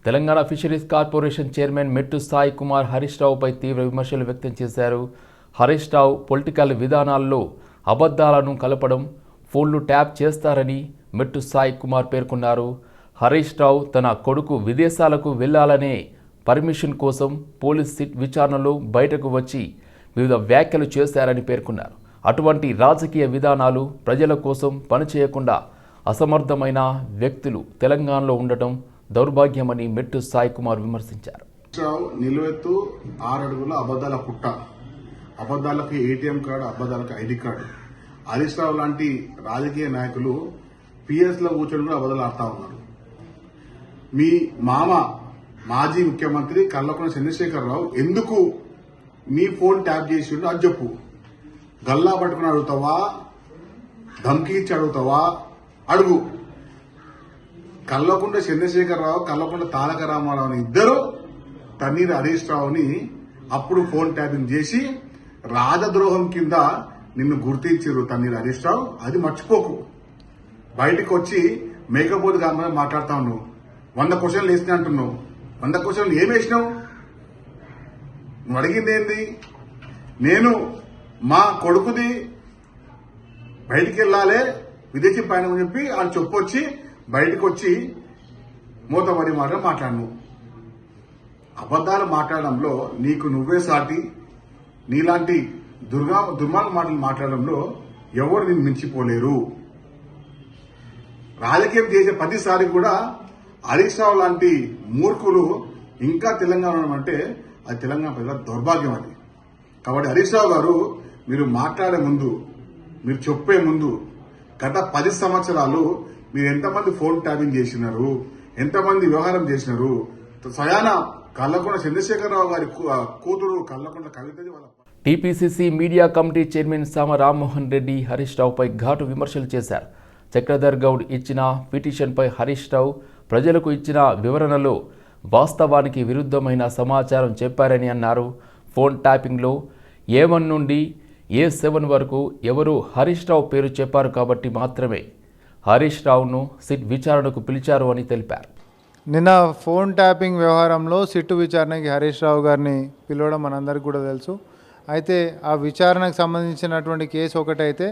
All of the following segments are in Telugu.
తెలంగాణ ఫిషరీస్ కార్పొరేషన్ చైర్మన్ మెట్టు సాయి కుమార్ హరీష్ రావుపై తీవ్ర విమర్శలు వ్యక్తం చేశారు. హరీష్ రావు పొలిటికల్ విధానాల్లో అబద్ధాలను కలపడం, ఫోన్లు ట్యాప్ చేస్తారని మెట్టు సాయి కుమార్ పేర్కొన్నారు. హరీష్ రావు తన కొడుకు విదేశాలకు వెళ్లాలనే పర్మిషన్ కోసం పోలీస్ సిట్ విచారణలో బయటకు వచ్చి వివిధ వ్యాఖ్యలు చేశారని పేర్కొన్నారు. అటువంటి రాజకీయ విధానాలు ప్రజల కోసం పనిచేయకుండా అసమర్థమైన వ్యక్తులు తెలంగాణలో ఉండటం దౌర్భాగ్యమని మెట్టు సాయి కుమార్ విమర్శించారు. నిలువెత్తు 6 అడుగుల అబద్దాల పుట్ట, అబద్దాలకు ఏటీఎం కార్డు, అబద్దాలకు ఐడి కార్డు. హరీష్ రావు లాంటి రాజకీయ నాయకులు పిఎస్ లో కూర్చొని కూడా అబద్దాలు ఆడుతా ఉన్నారు. మీ మామ మాజీ ముఖ్యమంత్రి కల్వకుంట్ల చంద్రశేఖరరావు ఎందుకు నీ ఫోన్ ట్యాప్ చేసి అది చెప్పు. గల్లా పట్టుకుని అడుగుతావా, ధమ్కి ఇచ్చి అడుగుతావా? అడుగు. కల్వకుంట్ల చంద్రశేఖరరావు, కల్వకుంట్ల తారక రామారావు ఇద్దరు తన్నీరు హరీష్ రావుని అప్పుడు ఫోన్ ట్యాపింగ్ చేసి రాజద్రోహం కింద నిన్ను గుర్తించారు తన్నీరు హరీష్ రావు. అది మర్చిపోకు. బయటకు వచ్చి మేకపోతు గారు మాట్లాడుతా ఉన్నావు. 100 క్వశ్చన్లు వేసినా అంటున్నావు. 100 క్వశ్చన్లు ఏం వేసినావు? నువ్వు అడిగింది ఏంది? నేను మా కొడుకుది బయటికి వెళ్ళాలి విదేశీ పయనం అని చెప్పి ఆయన చెప్పొచ్చి బయటకు వచ్చి మూతబడి మాటలు మాట్లాడను. అబద్దాలు మాట్లాడడంలో నీకు నువ్వే సాటి. నీలాంటి దుర్మార్గ మాటలు మాట్లాడడంలో ఎవరు నిన్ను మించిపోలేరు. రాజకీయం చేసే ప్రతిసారి కూడా హరీష్ రావు లాంటి మూర్ఖులు ఇంకా తెలంగాణ ఉండమంటే అది తెలంగాణ ప్రజల దౌర్భాగ్యం. అది కాబట్టి హరీష్ రావు గారు, మీరు మాట్లాడే ముందు, మీరు చెప్పే ముందు గత 10 సంవత్సరాలు మీరు ఎంతమంది ఫోన్ ట్యాపింగ్ చేసినారు, ఎంతమంది వ్యవహారం చేసినారు? స్వయాన కల్వకుంట్ల చంద్రశేఖరరావు గారి కూతురు కల్వకుంట్ల కవితది వాళ్ళ. టీపీసీసీ మీడియా కమిటీ చైర్మన్ సామ రామ్మోహన్ రెడ్డి హరీష్ రావుపై ఘాటు విమర్శలు చేశారు. చక్రధర్ గౌడ్ ఇచ్చిన పిటిషన్పై హరీష్ రావు ప్రజలకు ఇచ్చిన వివరణలో వాస్తవానికి విరుద్ధమైన సమాచారం చెప్పారని అన్నారు. ఫోన్ ట్యాపింగ్లో A1 నుండి A7 వరకు ఎవరు హరీష్ రావు పేరు చెప్పారు కాబట్టి మాత్రమే హరీష్ రావును సిట్ విచారణకు పిలిచారు అని తెలిపారు. నిన్న ఫోన్ ట్యాపింగ్ వ్యవహారంలో సిట్టు విచారణకి హరీష్ రావు గారిని పిలవడం మనందరికీ కూడా తెలుసు. అయితే ఆ విచారణకు సంబంధించినటువంటి కేసు ఒకటైతే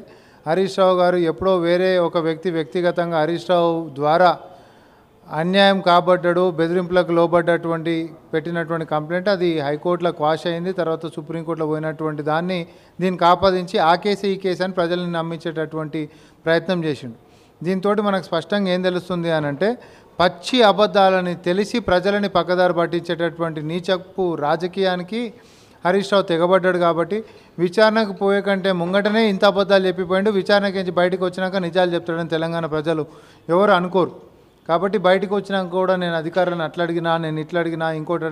హరీష్ రావు గారు ఎప్పుడో వేరే ఒక వ్యక్తిగతంగా హరీష్ రావు ద్వారా అన్యాయం కాబడ్డాడు, బెదిరింపులకు లోబడ్డటువంటి పెట్టినటువంటి కంప్లైంట్ అది హైకోర్టులో క్వాష్ అయింది. తర్వాత సుప్రీంకోర్టులో పోయినటువంటి దాన్ని దీనికి ఆపాదించి ఆ కేసు ఈ కేసు అని ప్రజల్ని నమ్మించేటటువంటి ప్రయత్నం చేసిండు. దీంతో మనకు స్పష్టంగా ఏం తెలుస్తుంది అని అంటే, పచ్చి అబద్ధాలని తెలిసి ప్రజలని పక్కదారి పట్టించేటటువంటి నీచపు రాజకీయానికి హరీష్ రావు తెగబడ్డాడు. కాబట్టి విచారణకు పోయే కంటే ముంగటనే ఇంత అబద్ధాలు చెప్పిపోయిండు. విచారణకి నుంచి బయటకు వచ్చినాక నిజాలు చెప్తాడని తెలంగాణ ప్రజలు ఎవరు అనుకోరు. కాబట్టి బయటకు వచ్చినాక కూడా నేను అధికారులను అట్లా అడిగినా, నేను ఇట్లా అడిగినా, ఇంకోటి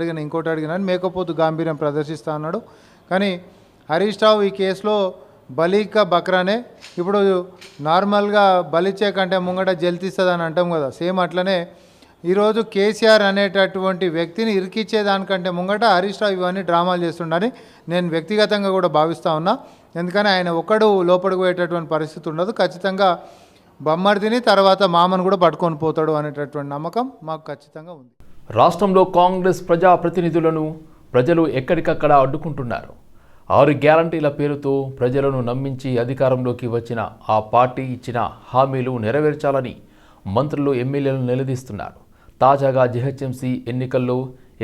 అడిగినా అని మేకపోతు గాంభీర్యం ప్రదర్శిస్తూ ఉన్నాడు. కానీ హరీష్ రావు ఈ కేసులో బలిక బక్రానే. ఇప్పుడు నార్మల్గా బలిచ్చే కంటే ముంగట జల్తిస్తుందని అంటాం కదా, సేమ్ అట్లనే ఈరోజు కేసీఆర్ అనేటటువంటి వ్యక్తిని ఇరికిచ్చేదానికంటే ముంగట హరీష్ రావు ఇవన్నీ డ్రామాలు చేస్తుండని నేను వ్యక్తిగతంగా కూడా భావిస్తూ ఉన్నా. ఎందుకని ఆయన ఒక్కడు లోపలికి పోయేటటువంటి పరిస్థితి ఉండదు. ఖచ్చితంగా బొమ్మర్దిని తర్వాత మామను కూడా పట్టుకొని పోతాడు అనేటటువంటి నమ్మకం మాకు ఖచ్చితంగా ఉంది. రాష్ట్రంలో కాంగ్రెస్ ప్రజాప్రతినిధులను ప్రజలు ఎక్కడికక్కడ అడ్డుకుంటున్నారు. 6 గ్యారంటీల పేరుతో ప్రజలను నమ్మించి అధికారంలోకి వచ్చిన ఆ పార్టీ ఇచ్చిన హామీలు నెరవేర్చాలని మంత్రులు, ఎమ్మెల్యేలు నిలదీస్తున్నారు. తాజాగా జీహెచ్ఎంసీ ఎన్నికల్లో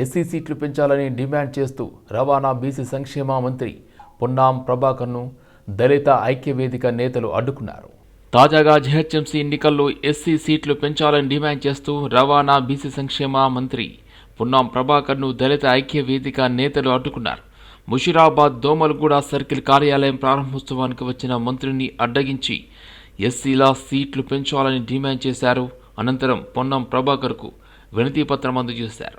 ఎస్సీ సీట్లు పెంచాలని డిమాండ్ చేస్తూ రవాణా, బీసీ సంక్షేమ మంత్రి పొన్నాం ప్రభాకర్ను దళిత ఐక్యవేదిక నేతలు అడ్డుకున్నారు. తాజాగా జీహెచ్ఎంసీ ఎన్నికల్లో ఎస్సీ సీట్లు పెంచాలని డిమాండ్ చేస్తూ రవాణా, బీసీ సంక్షేమ మంత్రి పొన్నాం ప్రభాకర్ను దళిత ఐక్యవేదిక నేతలు అడ్డుకున్నారు. ముషిరాబాద్ దోమలగూడ సర్కిల్ కార్యాలయం ప్రారంభోత్సవానికి వచ్చిన మంత్రిని అడ్డగించి ఎస్సీల సీట్లు పెంచాలని డిమాండ్ చేశారు. అనంతరం పొన్నం ప్రభాకర్కు వినతి పత్రం అందజేశారు.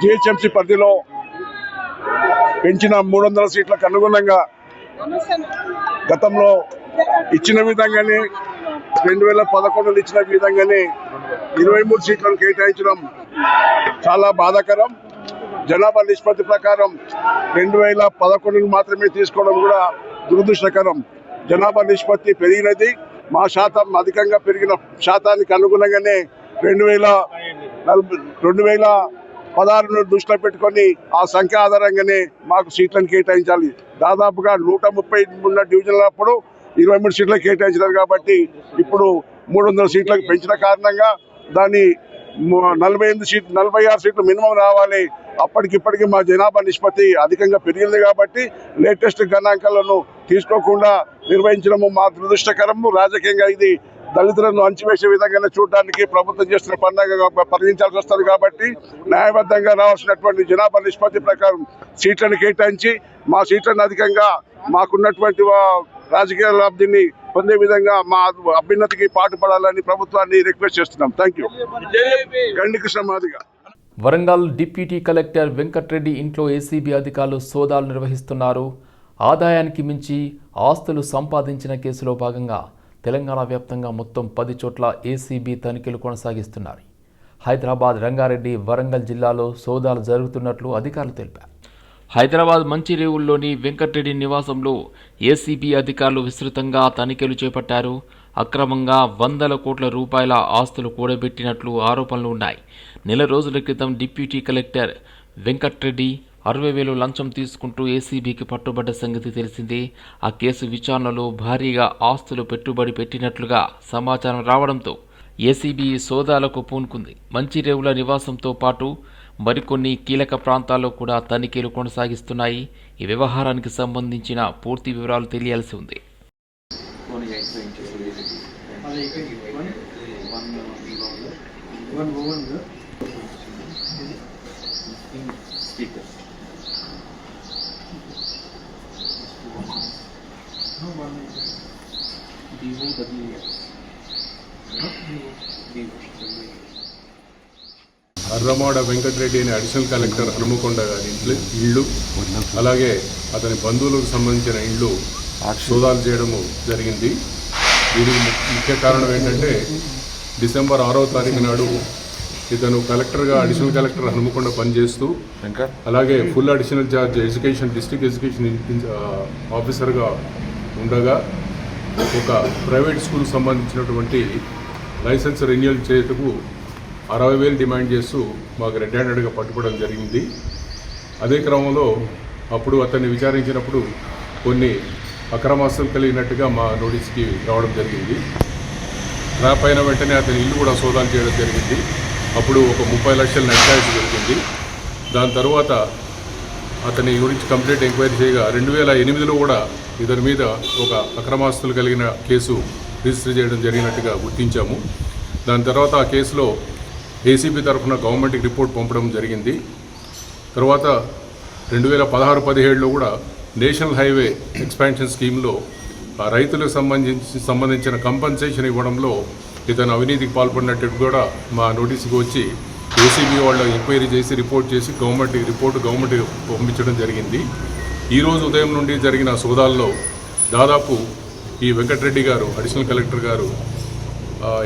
జిహెచ్ఎంసీ పరిధిలో పెంచిన 300 సీట్లకు అనుగుణంగా గతంలో ఇచ్చిన విధంగానే 2011 ఇచ్చిన విధంగానే 23 సీట్లను కేటాయించడం చాలా బాధాకరం. జనాభా నిష్పత్తి ప్రకారం 2011 మాత్రమే తీసుకోవడం కూడా దురదృష్టకరం. జనాభా నిష్పత్తి పెరిగినది, మా శాతం అధికంగా పెరిగిన శాతానికి అనుగుణంగానే 2016 దృష్టిలో పెట్టుకొని ఆ సంఖ్య ఆధారంగానే మాకు సీట్లను కేటాయించాలి. దాదాపుగా 133 డివిజన్లప్పుడు 23 సీట్లకు కేటాయించినారు కాబట్టి ఇప్పుడు 300 సీట్లకు పెంచిన కారణంగా దాన్ని 46 సీట్లు మినిమం రావాలి. అప్పటికిప్పటికీ మా జనాభా నిష్పత్తి అధికంగా పెరిగింది కాబట్టి లేటెస్ట్ గణాంకాలను తీసుకోకుండా నిర్వహించడము మా దురదృష్టకరము. రాజకీయంగా ఇది దళితులను అంచివేసే విధంగానే చూడడానికి ప్రభుత్వం చేస్తున్న పండుగగా పరిగణించాల్సి వస్తుంది. కాబట్టి న్యాయబద్ధంగా రావాల్సినటువంటి జనాభా నిష్పత్తి ప్రకారం సీట్లను కేటాయించి మా సీట్లను అధికంగా మాకున్నటువంటి రాజకీయ లబ్ధిని పొందే విధంగా మా అభ్యున్నతికి పాటుపడాలని ప్రభుత్వాన్ని రిక్వెస్ట్ చేస్తున్నాం. Thank you. Gandi Krishna Madiga. Warangal deputy collector Venkatreddy ఇంట్లో ఏసీబీ అధికారులు సోదాలు నిర్వహిస్తున్నారు. ఆదాయానికి మించి ఆస్తులు సంపాదించిన కేసులో భాగంగా తెలంగాణ వ్యాప్తంగా మొత్తం 10 చోట్ల ఏసీబీ తనిఖీలు కొనసాగిస్తున్నారు. హైదరాబాద్, రంగారెడ్డి, వరంగల్ జిల్లాలో సోదాలు జరుగుతున్నట్లు అధికారులు తెలిపారు. హైదరాబాద్ మంచిరేవుల్లోని వెంకట్రెడ్డి నివాసంలో ఏసీబీ అధికారులు విస్తృతంగా తనిఖీలు చేపట్టారు. అక్రమంగా 100 కోట్ల రూపాయల ఆస్తులు కూడబెట్టినట్లు ఆరోపణలు ఉన్నాయి. నెల రోజుల క్రితం డిప్యూటీ కలెక్టర్ వెంకట్రెడ్డి 60,000 లంచం తీసుకుంటూ ఏసీబీకి పట్టుబడ్డ సంగతి తెలిసిందే. ఆ కేసు విచారణలో భారీగా ఆస్తులు పెట్టుబడి పెట్టినట్లుగా సమాచారం రావడంతో ఏసీబీ సోదాలకు పూనుకుంది. మంచిరేవుల నివాసంతో పాటు మరికొన్ని కీలక ప్రాంతాల్లో కూడా తనిఖీలు కొనసాగిస్తున్నాయి. ఈ వ్యవహారానికి సంబంధించిన పూర్తి వివరాలు తెలియాల్సి ఉంది. అర్రమాడ వెంకటరెడ్డి అనే అడిషనల్ కలెక్టర్ హనుమకొండ గారి ఇళ్ళు, అలాగే అతని బంధువులకు సంబంధించిన ఇళ్ళు సోదాలు చేయడము జరిగింది. దీనికి ముఖ్య కారణం ఏంటంటే డిసెంబర్ 6వ తారీఖు నాడు ఇతను కలెక్టర్గా అడిషనల్ కలెక్టర్ హనుమకొండ పనిచేస్తూ అలాగే full additional charge education district education ఆఫీసర్గా ఉండగా ఒక ప్రైవేట్ స్కూల్కి సంబంధించినటువంటి లైసెన్స్ రెన్యూవల్ చేయుటకు 60,000 డిమాండ్ చేస్తూ మాకు రెడ్ హ్యాండెడ్గా పట్టుకోవడం జరిగింది. అదే క్రమంలో అప్పుడు అతన్ని విచారించినప్పుడు కొన్ని అక్రమాస్తులు కలిగినట్టుగా మా నోటీస్కి రావడం జరిగింది. ట్రాప్ అయిన వెంటనే అతని ఇల్లు కూడా సోదాలు చేయడం జరిగింది. అప్పుడు ఒక 30 లక్షల నెట్ క్యాష్ దొరికింది. దాని తర్వాత అతని గురించి కంప్లీట్ ఎంక్వైరీ చేయగా 2008లో కూడా ఇతని మీద ఒక అక్రమాస్తులు కలిగిన కేసు రిజిస్టర్ చేయడం జరిగినట్టుగా గుర్తించాము. దాని తర్వాత ఆ కేసులో ఏసీబీ తరఫున గవర్నమెంట్కి రిపోర్ట్ పంపడం జరిగింది. తర్వాత 2016-17లో కూడా నేషనల్ హైవే ఎక్స్పాన్షన్ స్కీమ్లో రైతులకు సంబంధించిన కంపెన్సేషన్ ఇవ్వడంలో ఇతను అవినీతికి పాల్పడినట్టు కూడా మా నోటీసుకు వచ్చి ఏసీబీ వాళ్ళు ఎంక్వైరీ చేసి రిపోర్ట్ చేసి గవర్నమెంట్కి పంపించడం జరిగింది. ఈరోజు ఉదయం నుండి జరిగిన సోదాల్లో దాదాపు ఈ వెంకటరెడ్డి గారు అడిషనల్ కలెక్టర్ గారు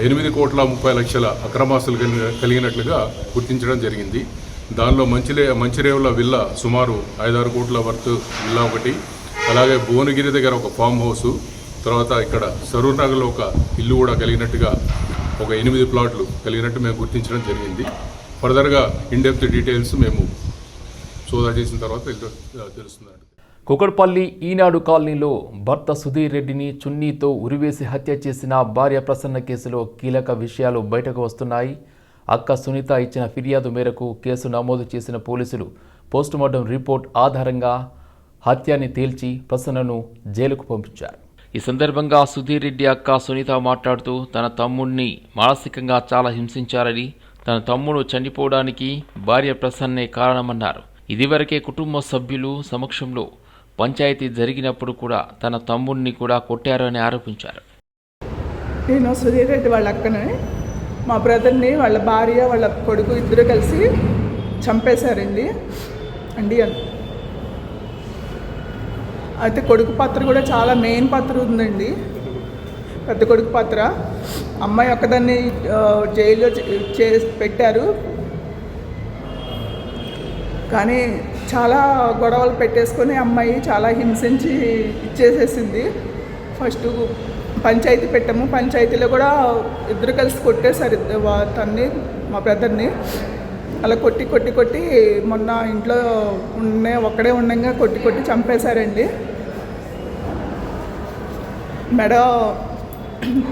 8,30,00,000 అక్రమాస్తులు కలిగినట్లుగా గుర్తించడం జరిగింది. దానిలో మంచిరేవుల విల్లా సుమారు 5-6 కోట్ల వర్త్ విల్లా ఒకటి, అలాగే భువనగిరి దగ్గర ఒక ఫామ్ హౌసు, తర్వాత ఇక్కడ సరూర్ నగర్లో ఒక ఇల్లు కూడా కలిగినట్టుగా ఒక 8 ప్లాట్లు కలిగినట్టు మేము గుర్తించడం జరిగింది. ఫర్దర్గా ఇన్ డెప్త్ డీటెయిల్స్ మేము సోదా చేసిన తర్వాత తెలుస్తుంది. కుకట్పల్లి ఈనాడు కాలనీలో భర్త సుధీర్ రెడ్డిని చున్నీతో ఉరివేసి హత్య చేసిన భార్య ప్రసన్న కేసులో కీలక విషయాలు బయటకు వస్తున్నాయి. అక్క సునీత ఇచ్చిన ఫిర్యాదు మేరకు కేసు నమోదు చేసిన పోలీసులు పోస్టుమార్టం రిపోర్ట్ ఆధారంగా హత్యని తేల్చి ప్రసన్నను జైలుకు పంపించారు. ఈ సందర్భంగా సుధీర్ రెడ్డి అక్క సునీత మాట్లాడుతూ తన తమ్ముడిని మానసికంగా చాలా హింసించారని, తన తమ్ముడు చనిపోవడానికి భార్య ప్రసన్నే కారణమన్నారు. ఇదివరకే కుటుంబ సభ్యులు సమక్షంలో పంచాయతీ జరిగినప్పుడు కూడా తన తమ్ముడిని కూడా కొట్టారని ఆరోపించారు. నేను సుధీర్ రెడ్డి వాళ్ళ అక్కనే, మా బ్రదర్ని వాళ్ళ భార్య వాళ్ళ కొడుకు ఇద్దరు కలిసి చంపేశారండి అయితే కొడుకు పాత్ర కూడా చాలా మెయిన్ పాత్ర ఉందండి. పెద్ద కొడుకు పాత్ర. అమ్మాయి ఒక్కదాన్ని జైల్లో పెట్టారు, కానీ చాలా గొడవలు పెట్టేసుకొని అమ్మాయి చాలా హింసించి ఇచ్చేసేసింది. ఫస్ట్ పంచాయతీ పెట్టాము, పంచాయతీలో కూడా ఇద్దరు కలిసి కొట్టేశారు తన్ని, మా బ్రదర్ని. అలా కొట్టి మొన్న ఇంట్లో ఒక్కడే ఉండగా కొట్టి చంపేశారండి.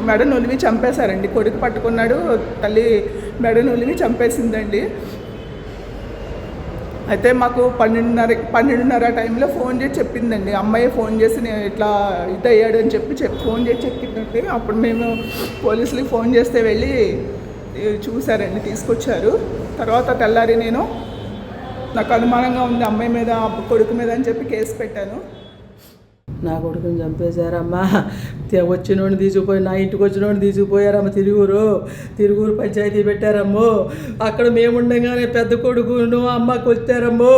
మెడ నులివి చంపేశారండి. కొడుకు పట్టుకున్నాడు, తల్లి మెడ నులివి చంపేసిందండి. అయితే మాకు 12:30 టైంలో ఫోన్ చేసి చెప్పిందండి. అమ్మాయి ఫోన్ చేసి నేను ఇట్లా ఇదయ్యాడు అని ఫోన్ చేసి చెప్పిందండి. అప్పుడు మేము పోలీసులకి ఫోన్ చేస్తే వెళ్ళి చూశారండి, తీసుకొచ్చారు. తర్వాత తెల్లారి నాకు అనుమానంగా ఉంది అమ్మాయి మీద కొడుకు మీద అని చెప్పి కేసు పెట్టాను. నా కొడుకుని చంపేశారమ్మా. వచ్చినోడిని తీసుకుపోయి నా ఇంటికి వచ్చినోడిని తీసుకుపోయారమ్మ. తిరుగురు పంచాయతీ పెట్టారమ్మో. అక్కడ మేము ఉండగానే పెద్ద కొడుకును అమ్మకి వచ్చారమ్మో.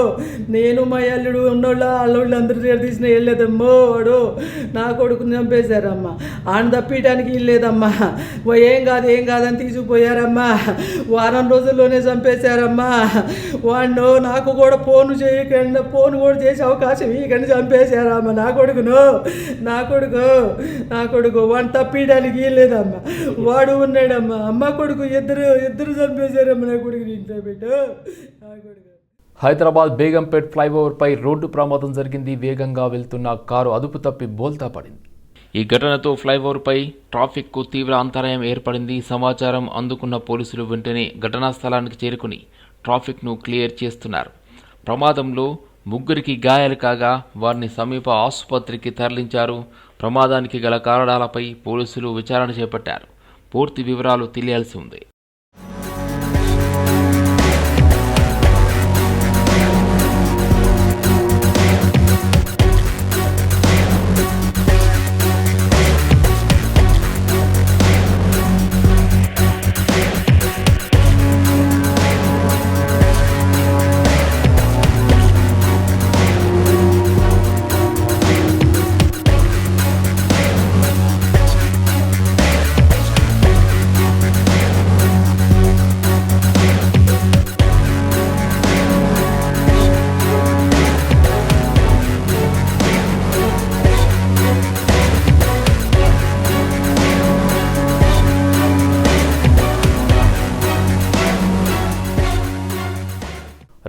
నేను మా అల్లుడు ఉన్నోళ్ళు అల్లుళ్ళు అందరూ తీసిన వెళ్ళలేదమ్మో. వాడు నా కొడుకుని చంపేశారమ్మా. ఆయన తప్పించడానికి వెళ్ళలేదమ్మా. ఏం కాదని తీసుకుపోయారమ్మా. వారం రోజుల్లోనే చంపేశారమ్మా. వాడు నాకు కూడా ఫోన్ చేయకుండా ఫోన్ కూడా చేసే అవకాశం ఇక్కడిని చంపేశారమ్మా. నా కొడుకు వాడిని తప్పియడానికి లేదమ్మా. వాడు ఉన్నాడమ్మా. అమ్మ కొడుకు ఇద్దరు చంపేశారమ్మా. నా కొడుకు ఇంట్లో పెట్టు. నా కొడుకు హైదరాబాద్ బేగంపేట్ ఫ్లైఓవర్పై రోడ్డు ప్రమాదం జరిగింది. వేగంగా వెళ్తున్న కారు అదుపు తప్పి బోల్తా పడింది. ఈ ఘటనతో ఫ్లైఓవర్పై ట్రాఫిక్కు తీవ్ర అంతరాయం ఏర్పడింది. సమాచారం అందుకున్న పోలీసులు వెంటనే ఘటనా స్థలానికి చేరుకుని ట్రాఫిక్ను క్లియర్ చేస్తున్నారు. ప్రమాదంలో 3 గాయాలు కాగా వారిని సమీప ఆసుపత్రికి తరలించారు. ప్రమాదానికి గల కారణాలపై పోలీసులు విచారణ చేపట్టారు. పూర్తి వివరాలు తెలియాల్సి ఉంది.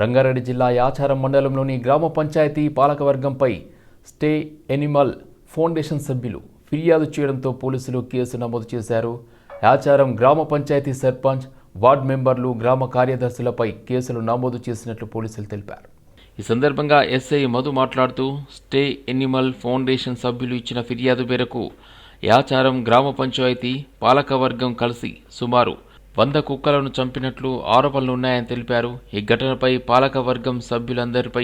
రంగారెడ్డి జిల్లా యాచారం మండలంలోని గ్రామ పంచాయతీ పాలకవర్గంపై స్టే ఎనిమల్ ఫౌండేషన్ సభ్యులు ఫిర్యాదు చేయడంతో పోలీసులు కేసు నమోదు చేశారు. యాచారం గ్రామ పంచాయతీ సర్పంచ్, వార్డు మెంబర్లు, గ్రామ కార్యదర్శులపై కేసులు నమోదు చేసినట్లు పోలీసులు తెలిపారు. ఈ సందర్భంగా ఎస్ఐ మధు మాట్లాడుతూ స్టే ఎనిమల్ ఫౌండేషన్ సభ్యులు ఇచ్చిన ఫిర్యాదు మేరకు యాచారం గ్రామ పంచాయతీ పాలకవర్గం కలిసి సుమారు 100 కుక్కలను చంపినట్లు ఆరోపణలున్నాయని తెలిపారు. ఈ ఘటనపై పాలకవర్గం సభ్యులందరిపై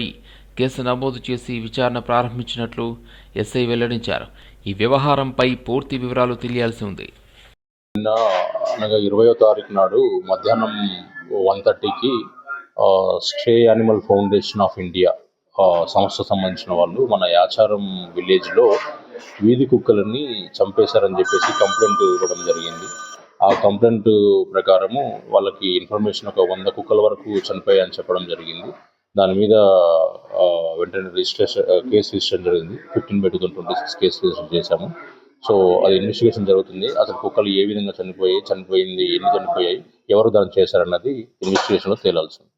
కేసు నమోదు చేసి విచారణ ప్రారంభించినట్లు ఎస్ఐ వెల్లడించారు. ఈ వ్యవహారంపై పూర్తి వివరాలు తెలియాల్సి ఉంది. అనగా 20వ తారీఖు నాడు మధ్యాహ్నం 1:30కి stray animal foundation of India సంస్థ సంబంధించిన వాళ్ళు మన యాచారం విలేజ్లో వీధి కుక్కలని చంపేశారని చెప్పేసి కంప్లైంట్ ఇవ్వడం జరిగింది. ఆ కంప్లైంట్ ప్రకారము వాళ్ళకి ఇన్ఫర్మేషన్ ఒక 100 కుక్కల వరకు చనిపోయాయని చెప్పడం జరిగింది. దాని మీద వెంటనే కేసు రిజిస్టర్ జరిగింది. 15/2026 కేసు రిజిస్టర్ చేశాము. సో అది ఇన్వెస్టిగేషన్ జరుగుతుంది. అసలు కుక్కలు ఏ విధంగా చనిపోయింది, ఎన్ని చనిపోయాయి, ఎవరు దాన్ని చేశారన్నది ఇన్వెస్టిగేషన్లో తేలాల్సింది.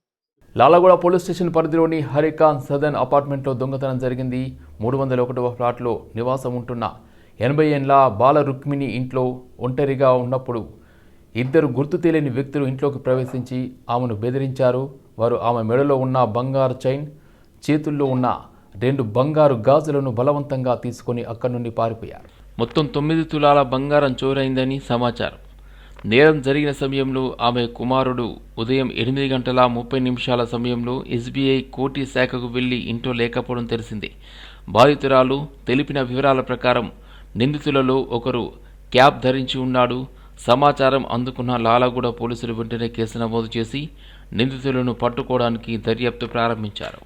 లాలగూడ పోలీస్ స్టేషన్ పరిధిలోని హరికాన్ సదర్న్ అపార్ట్మెంట్లో దొంగతనం జరిగింది. 301వ ఫ్లాట్లో నివాసం ఉంటున్న 80 ఏళ్ల బాల రుక్మిణి ఇంట్లో ఒంటరిగా ఉన్నప్పుడు ఇద్దరు గుర్తు తెలియని వ్యక్తులు ఇంట్లోకి ప్రవేశించి ఆమెను బెదిరించారు. వారు ఆమె మెడలో ఉన్న బంగారు చైన్, చేతుల్లో ఉన్న 2 బంగారు గాజులను బలవంతంగా తీసుకొని అక్కడి నుండి పారిపోయారు. మొత్తం 9 తులాల బంగారం చోరైందని సమాచారం. నేరం జరిగిన సమయంలో ఆమె కుమారుడు ఉదయం 8:30 సమయంలో SBI కోటి శాఖకు వెళ్లి ఇంట్లో లేకపోవడం తెలిసింది. బాధితురాలు తెలిపిన వివరాల ప్రకారం నిందితులలో ఒకరు క్యాప్ ధరించి ఉన్నాడు. సమాచారం అందుకున్న లాలగూడ పోలీసులు వెంటనే కేసు నమోదు చేసి నిందితులను పట్టుకోవడానికి దర్యాప్తు ప్రారంభించారు.